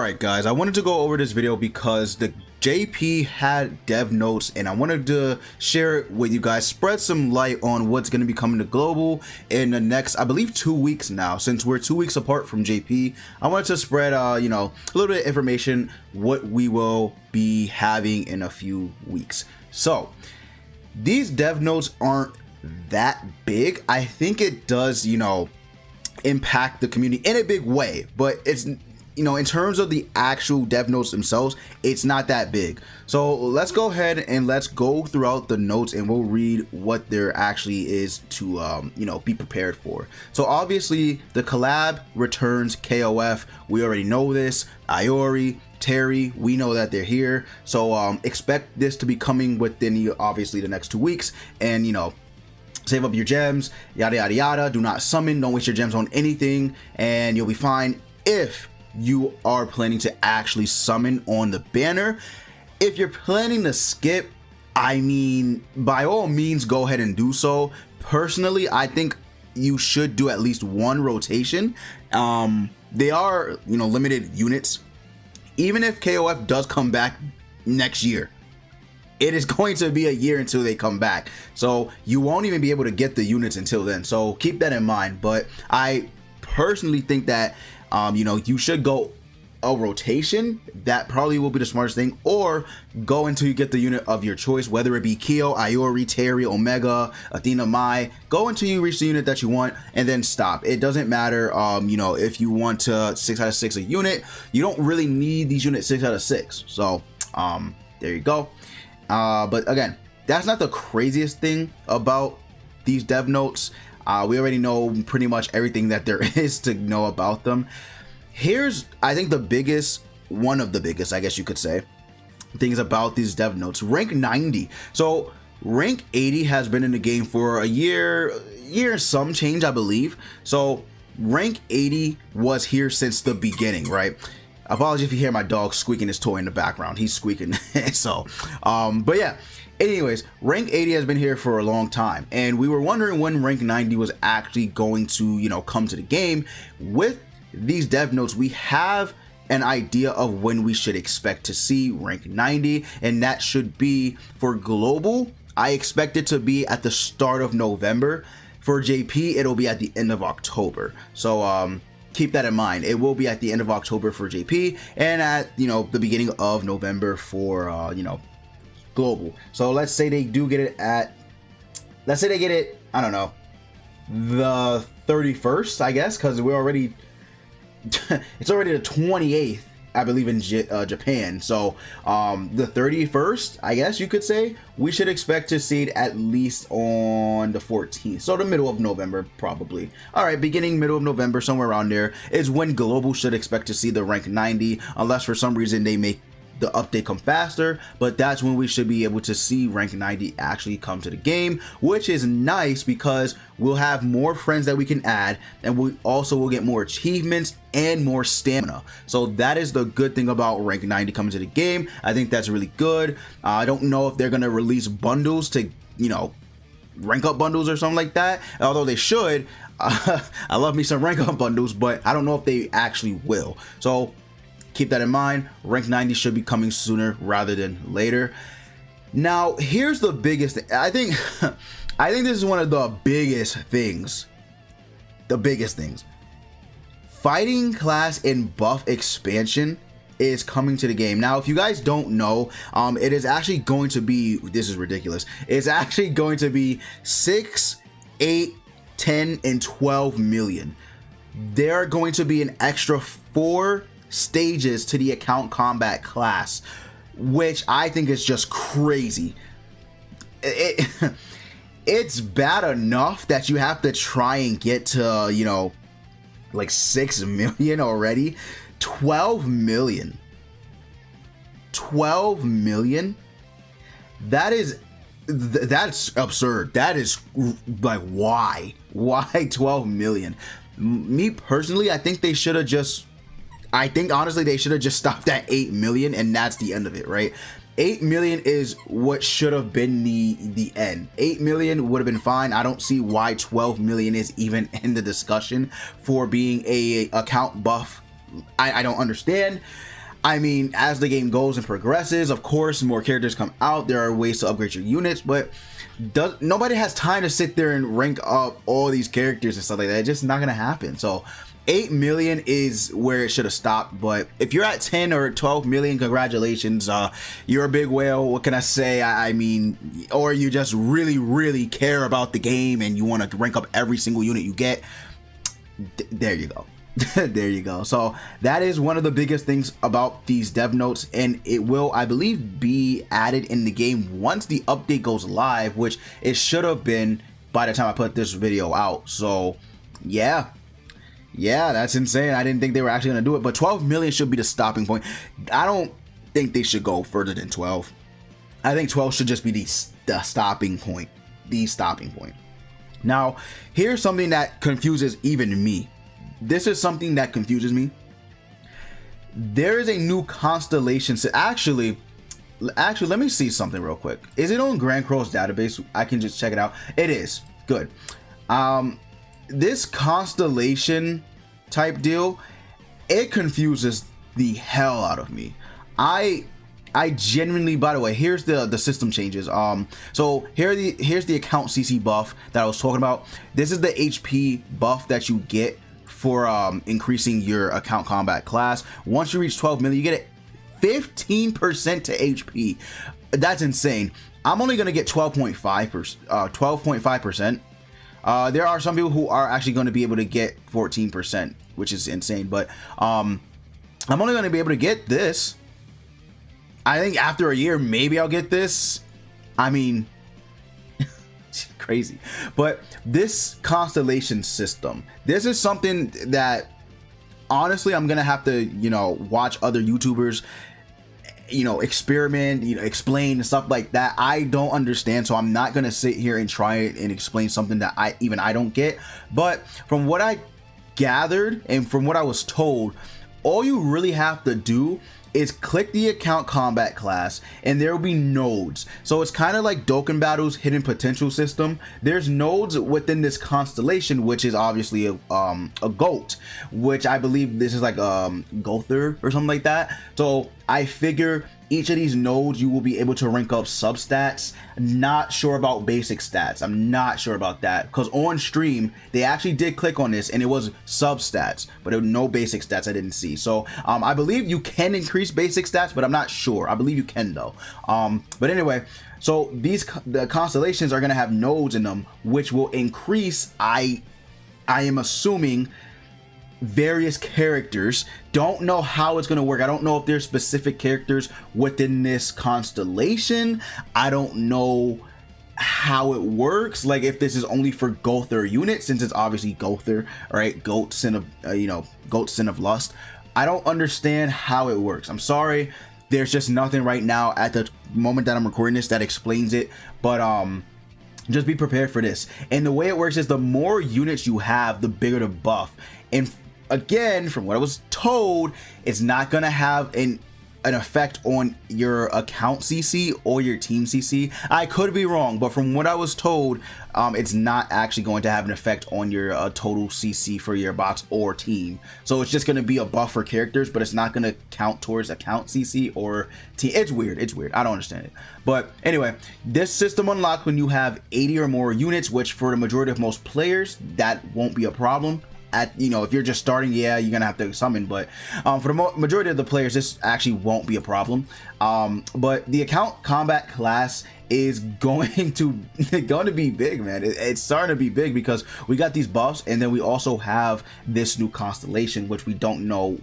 Alright guys, I wanted to go over this video because the JP had dev notes and I wanted to share it with you guys, spread some light on what's going to be coming to global in the next, I believe, 2 weeks now. Since we're 2 weeks apart from JP, I wanted to spread a little bit of information what we will be having in a few weeks. So these dev notes aren't that big. I think it does impact the community in a big way, but it's in terms of the actual dev notes themselves, it's not that big. So let's go ahead and let's go throughout the notes and we'll read what there actually is to be prepared for. So obviously the collab returns KOF. We already know this. Iori, Terry, we know that they're here. So expect this to be coming within obviously the next 2 weeks, and save up your gems, yada yada yada. Do not summon, don't waste your gems on anything, and you'll be fine if you are planning to actually summon on the banner. If you're planning to skip, I mean, by all means go ahead and do so. Personally, I think you should do at least one rotation. They are limited units. Even if KOF does come back next year, it is going to be a year until they come back, so you won't even be able to get the units until then, so keep that in mind. But I personally think that you should go a rotation. That probably will be the smartest thing, or go until you get the unit of your choice, whether it be Kyo, Iori, Terry, Omega, Athena, Mai. Go until you reach the unit that you want and then stop. It doesn't matter if you want to 6 out of 6 a unit. You don't really need these units 6 out of 6, so there you go. But again, that's not the craziest thing about these dev notes. We already know pretty much everything that there is to know about them. Here's, I think, one of the biggest, I guess you could say, things about these dev notes. Rank 90. So rank 80 has been in the game for a year some change, I believe. So rank 80 was here since the beginning, right? Apologies if you hear my dog squeaking his toy in the background. He's squeaking. So but yeah, anyways, rank 80 has been here for a long time, and we were wondering when rank 90 was actually going to come to the game. With these dev notes, we have an idea of when we should expect to see rank 90, and that should be for global. I expect it to be at the start of November. For JP, it'll be at the end of October. So keep that in mind. It will be at the end of October for JP, and at the beginning of November for global. So let's say they do get it at, let's say they get it, I don't know, the 31st, I guess, because we're already it's already the 28th, I believe, in Japan. So the 31st, I guess you could say, we should expect to see it at least on the 14th, so the middle of November probably. All right, beginning middle of November, somewhere around there is when global should expect to see the rank 90, unless for some reason they make the update come faster. But that's when we should be able to see rank 90 actually come to the game, which is nice because we'll have more friends that we can add, and we also will get more achievements and more stamina. So that is the good thing about rank 90 coming to the game. I think that's really good. I don't know if they're gonna release bundles to rank up bundles or something like that, although they should. I love me some rank up bundles, but I don't know if they actually will. So keep that in mind. Rank 90 should be coming sooner rather than later. Now here's the biggest thing. I think this is one of the biggest things. Fighting class and buff expansion is coming to the game. Now if you guys don't know, it is actually going to be, this is ridiculous, it's actually going to be 6, 8, 10 and 12 million. There are going to be an extra 4 stages to the account combat class, which I think is just crazy. It's bad enough that you have to try and get to like 6 million already. 12 million, that's absurd. That is like, why 12 million? Me personally, I think they should have just, honestly they should have just stopped at 8 million and that's the end of it, right? 8 million is what should have been the end. 8 million would have been fine. I don't see why 12 million is even in the discussion for being a account buff. I don't understand. I mean, as the game goes and progresses, of course, more characters come out. There are ways to upgrade your units, but nobody has time to sit there and rank up all these characters and stuff like that. It's just not gonna happen. So 8 million is where it should have stopped, but if you're at 10 or 12 million, congratulations. You're a big whale. What can I say? I mean, or you just really care about the game and you want to rank up every single unit you get. There you go. There you go. So that is one of the biggest things about these dev notes, and it will, I believe, be added in the game once the update goes live, which it should have been by the time I put this video out. So yeah, that's insane. I didn't think they were actually gonna do it, but 12 million should be the stopping point. I don't think they should go further than 12. I think 12 should just be the stopping point. The stopping point. Now, here's something that confuses even me. This is something that confuses me. There is a new constellation. Actually, let me see something real quick. Is it on Grand Crow's database? I can just check it out. It is. Good. This constellation type deal, it confuses the hell out of me. I genuinely, by the way, here's the system changes. So here's the account CC buff that I was talking about. This is the HP buff that you get for increasing your account combat class. Once you reach 12 million, you get it 15% to HP. That's insane. I'm only gonna get 12.5%. There are some people who are actually going to be able to get 14%, which is insane, but I'm only going to be able to get this. I think after a year, maybe I'll get this. I mean, crazy. But this constellation system, this is something that honestly I'm gonna have to, you know, watch other YouTubers, you know, experiment, you know, explain and stuff like that. I don't understand, so I'm not gonna sit here and try it and explain something that I don't get. But from what I gathered and from what I was told, all you really have to do is click the account combat class and there will be nodes. So it's kind of like Dokkan Battle's hidden potential system. There's nodes within this constellation, which is obviously a goat, which I believe this is like Gother or something like that. So I figure each of these nodes you will be able to rank up substats. Not sure about basic stats. I'm not sure about that, because on stream they actually did click on this and it was substats, but there were no basic stats I didn't see. So I believe you can increase basic stats, but I'm not sure. I believe you can though. But anyway, so the constellations are gonna have nodes in them, which will increase, I am assuming, various characters. Don't know how it's gonna work. I don't know if there's specific characters within this constellation. I don't know how it works, like if this is only for Gother units, since it's obviously Gother, right? Goat sin of Goat sin of lust. I don't understand how it works. I'm sorry, there's just nothing right now at the moment that I'm recording this that explains it, but just be prepared for this. And the way it works is the more units you have, the bigger the buff. And again, from what I was told, it's not gonna have an effect on your account CC or your team CC. I could be wrong, but from what I was told, it's not actually going to have an effect on your total CC for your box or team. So it's just going to be a buff for characters, but it's not going to count towards account CC or team. It's weird. It's weird. I don't understand it. But anyway, this system unlocks when you have 80 or more units, which for the majority of most players, that won't be a problem. If you're just starting, yeah, you're gonna have to summon, but for the majority of the players, this actually won't be a problem. But the account combat class is going to be big, man. It's starting to be big because we got these buffs, and then we also have this new constellation, which we don't know,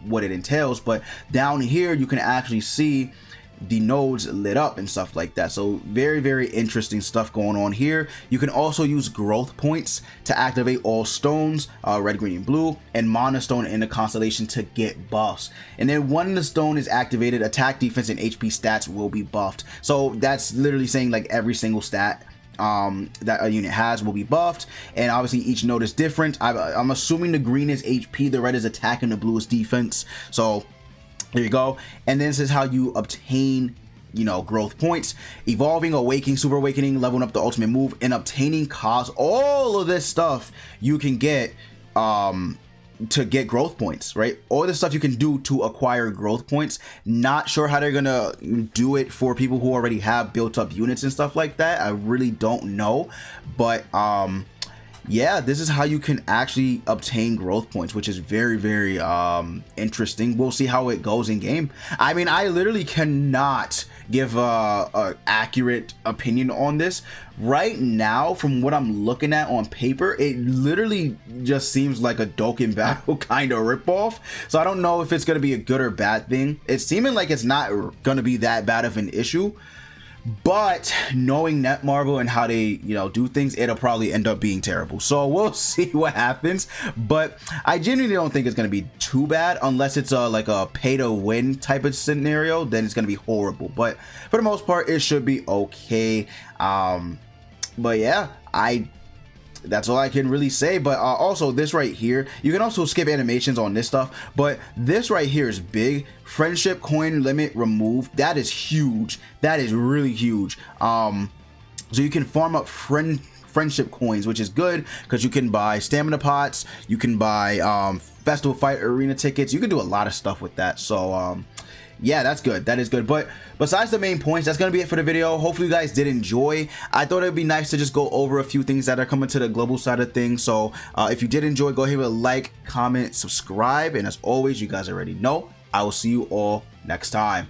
what it entails. But down here, you can actually see the nodes lit up and stuff like that. So very, very interesting stuff going on here. You can also use growth points to activate all stones, red, green, and blue, and mana stone in the constellation to get buffs. And then when the stone is activated, attack, defense, and HP stats will be buffed. So that's literally saying like every single stat that a unit has will be buffed, and obviously each node is different. I'm assuming the green is HP, the red is attack, and the blue is defense. So there you go. And then this is how you obtain, growth points: evolving, awakening, super awakening, leveling up the ultimate move, and obtaining cause. All of this stuff you can get to get growth points, right? All the stuff you can do to acquire growth points. Not sure how they're gonna do it for people who already have built up units and stuff like that. I really don't know, but yeah, this is how you can actually obtain growth points, which is very, very interesting. We'll see how it goes in game. I mean, I literally cannot give a accurate opinion on this right now. From what I'm looking at on paper, it literally just seems like a Dokkan Battle kind of ripoff. So I don't know if it's going to be a good or bad thing. It's seeming like it's not going to be that bad of an issue. But knowing Netmarble and how they, you know, do things, it'll probably end up being terrible. So we'll see what happens. But I genuinely don't think it's going to be too bad, unless it's like a pay to win type of scenario. Then it's going to be horrible. But for the most part, it should be okay. But yeah, that's all I can really say. But also this right here, you can also skip animations on this stuff, but this right here is big. Friendship coin limit removed. That is huge. That is really huge. So you can farm up friendship coins, which is good because you can buy stamina pots, you can buy festival fight arena tickets, you can do a lot of stuff with that. So yeah, that's good. That is good. But besides the main points, that's gonna be it for the video. Hopefully you guys did enjoy. I thought it'd be nice to just go over a few things that are coming to the global side of things. So if you did enjoy, go ahead with a like, comment, subscribe, and as always, you guys already know, I will see you all next time.